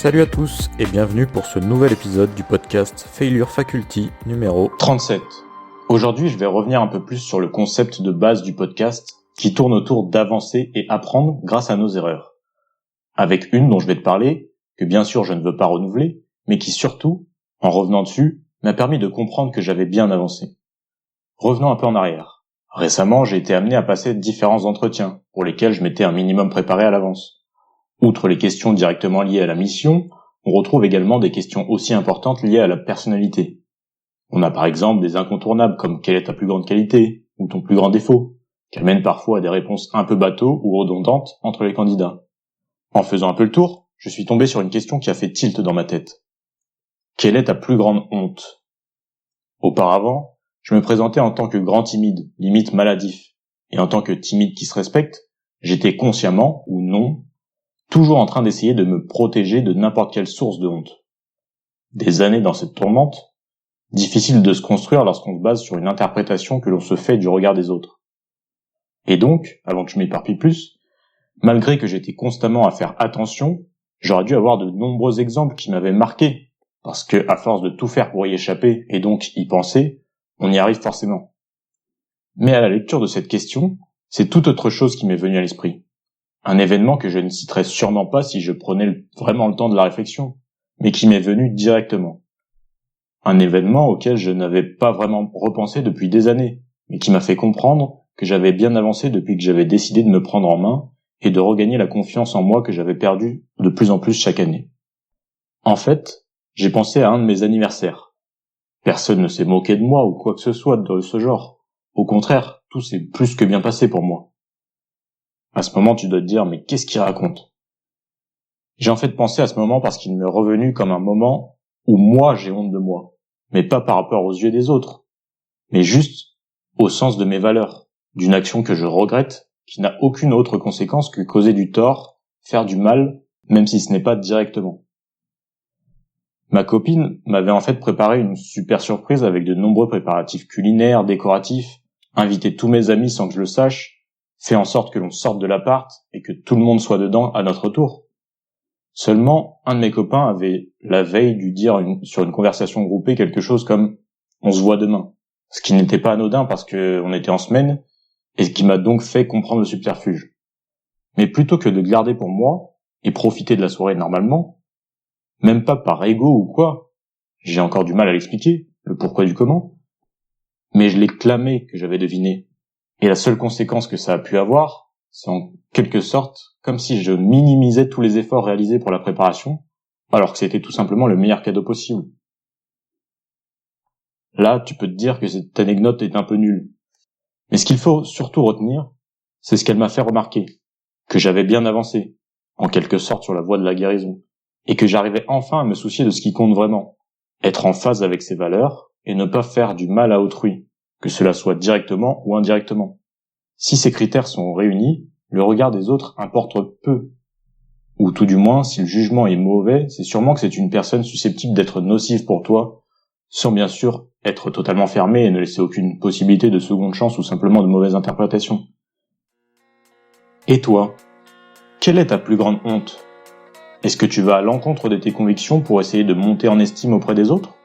Salut à tous et bienvenue pour ce nouvel épisode du podcast Failure Faculty numéro 37. Aujourd'hui, je vais revenir un peu plus sur le concept de base du podcast qui tourne autour d'avancer et apprendre grâce à nos erreurs. Avec une dont je vais te parler, que bien sûr je ne veux pas renouveler, mais qui surtout, en revenant dessus, m'a permis de comprendre que j'avais bien avancé. Revenons un peu en arrière. Récemment, j'ai été amené à passer différents entretiens pour lesquels je m'étais un minimum préparé à l'avance. Outre les questions directement liées à la mission, on retrouve également des questions aussi importantes liées à la personnalité. On a par exemple des incontournables comme quelle est ta plus grande qualité ou ton plus grand défaut, qui amènent parfois à des réponses un peu bateaux ou redondantes entre les candidats. En faisant un peu le tour, je suis tombé sur une question qui a fait tilt dans ma tête. Quelle est ta plus grande honte ? Auparavant, je me présentais en tant que grand timide, limite maladif, et en tant que timide qui se respecte, j'étais consciemment, ou non, toujours en train d'essayer de me protéger de n'importe quelle source de honte. Des années dans cette tourmente, difficile de se construire lorsqu'on se base sur une interprétation que l'on se fait du regard des autres. Et donc, avant que je m'éparpille plus, malgré que j'étais constamment à faire attention, j'aurais dû avoir de nombreux exemples qui m'avaient marqué, parce que, à force de tout faire pour y échapper et donc y penser, on y arrive forcément. Mais à la lecture de cette question, c'est tout autre chose qui m'est venu à l'esprit. Un événement que je ne citerai sûrement pas si je prenais vraiment le temps de la réflexion, mais qui m'est venu directement. Un événement auquel je n'avais pas vraiment repensé depuis des années, mais qui m'a fait comprendre que j'avais bien avancé depuis que j'avais décidé de me prendre en main et de regagner la confiance en moi que j'avais perdue de plus en plus chaque année. En fait, j'ai pensé à un de mes anniversaires. Personne ne s'est moqué de moi ou quoi que ce soit de ce genre. Au contraire, tout s'est plus que bien passé pour moi. À ce moment, tu dois te dire, mais qu'est-ce qu'il raconte ? J'ai en fait pensé à ce moment parce qu'il m'est revenu comme un moment où moi j'ai honte de moi, mais pas par rapport aux yeux des autres, mais juste au sens de mes valeurs, d'une action que je regrette, qui n'a aucune autre conséquence que causer du tort, faire du mal, même si ce n'est pas directement. Ma copine m'avait en fait préparé une super surprise avec de nombreux préparatifs culinaires, décoratifs, invité tous mes amis sans que je le sache, fait en sorte que l'on sorte de l'appart et que tout le monde soit dedans à notre tour. Seulement, un de mes copains avait la veille dû dire sur une conversation groupée quelque chose comme « on se voit demain », ce qui n'était pas anodin parce qu'on était en semaine et ce qui m'a donc fait comprendre le subterfuge. Mais plutôt que de le garder pour moi et profiter de la soirée normalement, même pas par ego ou quoi, j'ai encore du mal à l'expliquer, le pourquoi du comment, mais je l'ai clamé que j'avais deviné. Et la seule conséquence que ça a pu avoir, c'est en quelque sorte comme si je minimisais tous les efforts réalisés pour la préparation, alors que c'était tout simplement le meilleur cadeau possible. Là, tu peux te dire que cette anecdote est un peu nulle. Mais ce qu'il faut surtout retenir, c'est ce qu'elle m'a fait remarquer, que j'avais bien avancé, en quelque sorte sur la voie de la guérison, et que j'arrivais enfin à me soucier de ce qui compte vraiment, être en phase avec ses valeurs et ne pas faire du mal à autrui, que cela soit directement ou indirectement. Si ces critères sont réunis, le regard des autres importe peu. Ou tout du moins, si le jugement est mauvais, c'est sûrement que c'est une personne susceptible d'être nocive pour toi, sans bien sûr être totalement fermé et ne laisser aucune possibilité de seconde chance ou simplement de mauvaise interprétation. Et toi, quelle est ta plus grande honte ? Est-ce que tu vas à l'encontre de tes convictions pour essayer de monter en estime auprès des autres ?